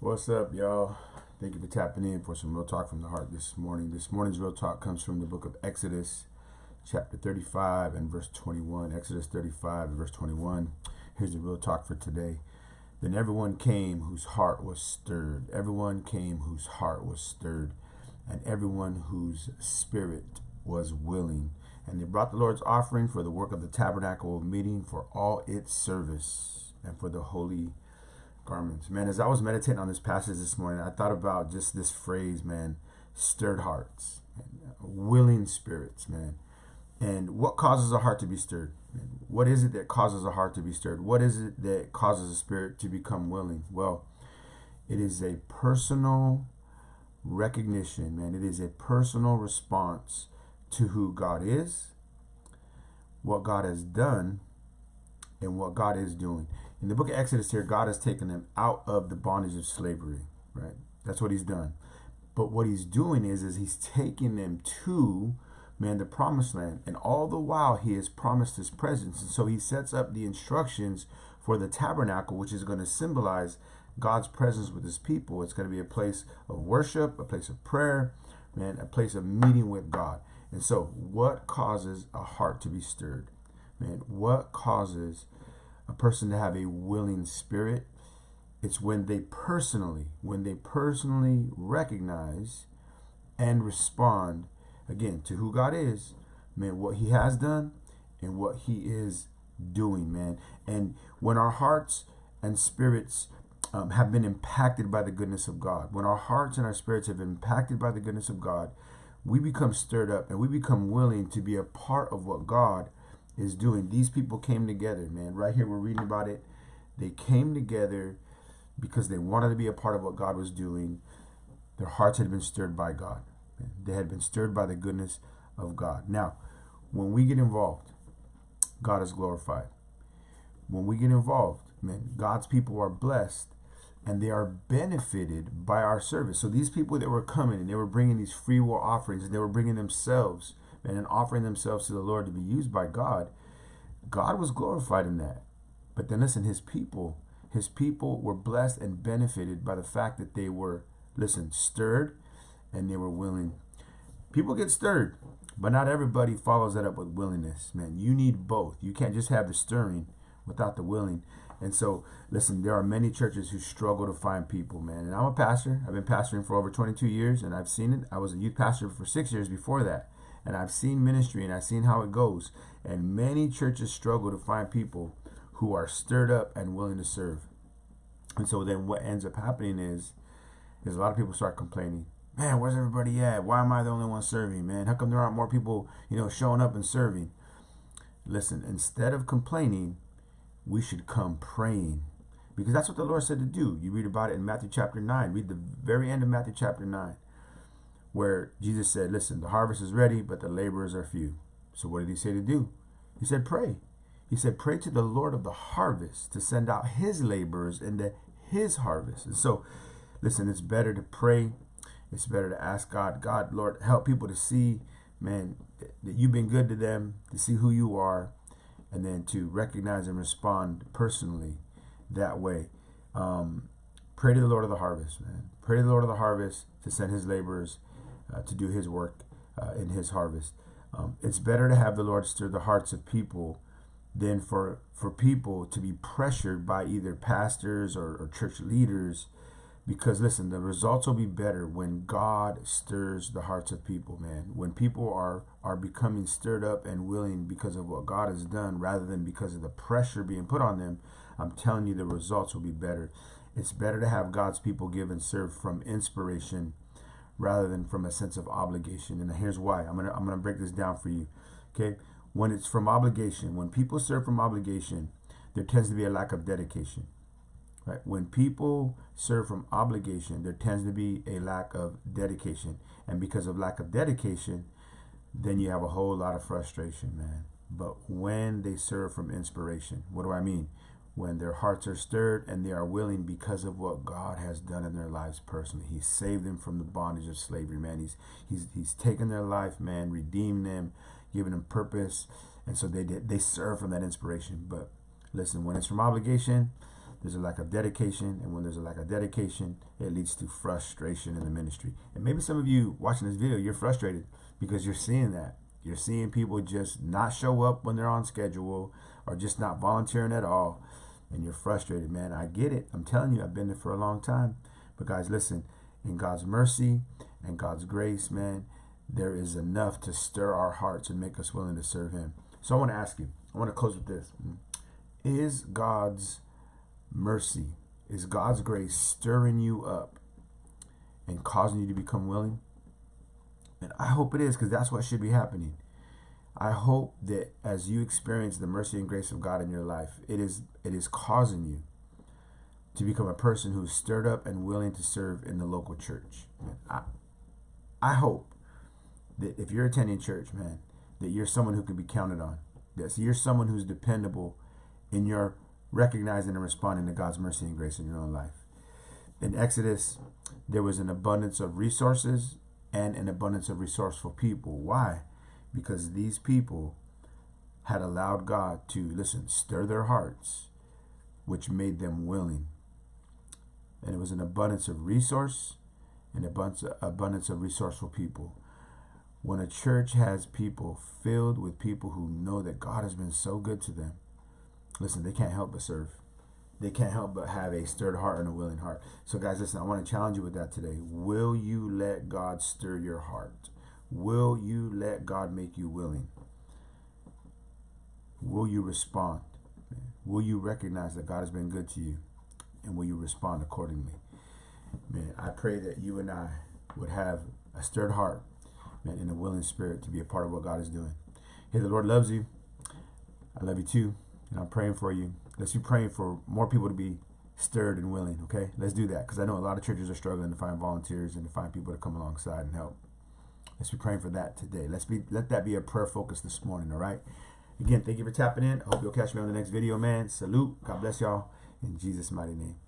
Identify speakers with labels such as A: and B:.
A: What's up, y'all? Thank you for tapping in for some real talk from the heart this morning. This morning's real talk comes from the book of Exodus, chapter 35 and verse 21. Exodus 35 and verse 21. Here's the real talk for today. Then everyone came whose heart was stirred. Everyone came whose heart was stirred, and everyone whose spirit was willing. And they brought the Lord's offering for the work of the tabernacle of meeting, for all its service, and for the holy garments. Man, as I was meditating on this passage this morning, I thought about just this phrase, man, stirred hearts, willing spirits, man. And what causes a heart to be stirred? What is it that causes a heart to be stirred? What is it that causes a spirit to become willing? Well, it is a personal recognition, man. It is a personal response to who God is, what God has done, and what God is doing. In the book of Exodus here, God has taken them out of the bondage of slavery, right? That's what he's done. But what he's doing is he's taking them to, man, the promised land. And all the while he has promised his presence. And so he sets up the instructions for the tabernacle, which is going to symbolize God's presence with his people. It's going to be a place of worship, a place of prayer, man, a place of meeting with God. And so what causes a heart to be stirred? Man, what causes a person to have a willing spirit? It's when they personally recognize and respond again to who God is, man, what he has done and what he is doing, man. And when our hearts and spirits have been impacted by the goodness of God, when our hearts and our spirits have been impacted by the goodness of God, we become stirred up and we become willing to be a part of what God is doing. These people came together, man. Right here we're reading about it. They came together because they wanted to be a part of what God was doing. Their hearts had been stirred by God. They had been stirred by the goodness of God. Now, when we get involved, God is glorified. When we get involved, man, God's people are blessed and they are benefited by our service. So these people that were coming and they were bringing these free will offerings and they were bringing themselves and offering themselves to the Lord to be used by God, God was glorified in that. But then listen, his people were blessed and benefited by the fact that they were, listen, stirred and they were willing. People get stirred, but not everybody follows that up with willingness, man. You need both. You can't just have the stirring without the willing. And so, listen, there are many churches who struggle to find people, man. And I'm a pastor. I've been pastoring for over 22 years, and I've seen it. I was a youth pastor for 6 years before that. And I've seen ministry and I've seen how it goes. And many churches struggle to find people who are stirred up and willing to serve. And so then what ends up happening is a lot of people start complaining. Man, where's everybody at? Why am I the only one serving, man? How come there aren't more people, showing up and serving? Listen, instead of complaining, we should come praying. Because that's what the Lord said to do. You read about it in Matthew chapter 9. Read the very end of Matthew chapter 9. Where Jesus said, listen, the harvest is ready, but the laborers are few. So what did he say to do? He said, pray. He said, pray to the Lord of the harvest to send out his laborers into his harvest. And so, listen, it's better to pray. It's better to ask God, Lord, help people to see, man, that you've been good to them, to see who you are, and then to recognize and respond personally that way. Pray to the Lord of the harvest, man. Pray to the Lord of the harvest to send his laborers to do his work in his harvest. It's better to have the Lord stir the hearts of people than for people to be pressured by either pastors or church leaders, because listen, the results will be better when God stirs the hearts of people, man. When people are becoming stirred up and willing because of what God has done rather than because of the pressure being put on them, I'm telling you the results will be better. It's better to have God's people give and serve from inspiration rather than from a sense of obligation. And here's why. I'm gonna break this down for you. Okay? When it's from obligation, when people serve from obligation, there tends to be a lack of dedication. Right? When people serve from obligation, there tends to be a lack of dedication. And because of lack of dedication, then you have a whole lot of frustration, man. But when they serve from inspiration, what do I mean? When their hearts are stirred and they are willing because of what God has done in their lives personally. He saved them from the bondage of slavery, man. He's taken their life, man, redeemed them, given them purpose. And so they serve from that inspiration. But listen, when it's from obligation, there's a lack of dedication. And when there's a lack of dedication, it leads to frustration in the ministry. And maybe some of you watching this video, you're frustrated because you're seeing that. You're seeing people just not show up when they're on schedule, or just not volunteering at all. And you're frustrated, man. I get it. I'm telling you, I've been there for a long time. But guys, listen, in God's mercy and God's grace, man, there is enough to stir our hearts and make us willing to serve him. So I want to ask you, I want to close with this. Is God's mercy, is God's grace stirring you up and causing you to become willing? And I hope it is, because that's what should be happening. I hope that as you experience the mercy and grace of God in your life, it is causing you to become a person who's stirred up and willing to serve in the local church. I hope that if you're attending church, man, that you're someone who can be counted on. That you're someone who's dependable in your recognizing and responding to God's mercy and grace in your own life. In Exodus, there was an abundance of resources and an abundance of resourceful people. Why? Because these people had allowed God to, listen, stir their hearts, which made them willing. And it was an abundance of resource and abundance of resourceful people. When a church has people filled with people who know that God has been so good to them, listen, they can't help but serve. They can't help but have a stirred heart and a willing heart. So guys, listen, I want to challenge you with that today. Will you let God stir your heart? Will you let God make you willing? Will you respond? Will you recognize that God has been good to you? And will you respond accordingly? Man, I pray that you and I would have a stirred heart, man, and a willing spirit to be a part of what God is doing. Hey, the Lord loves you. I love you too. And I'm praying for you. Let's be praying for more people to be stirred and willing, okay? Let's do that, because I know a lot of churches are struggling to find volunteers and to find people to come alongside and help. Let's be praying for that today. Let that be a prayer focus this morning, all right? Again, thank you for tapping in. I hope you'll catch me on the next video, man. Salute. God bless y'all. In Jesus' mighty name.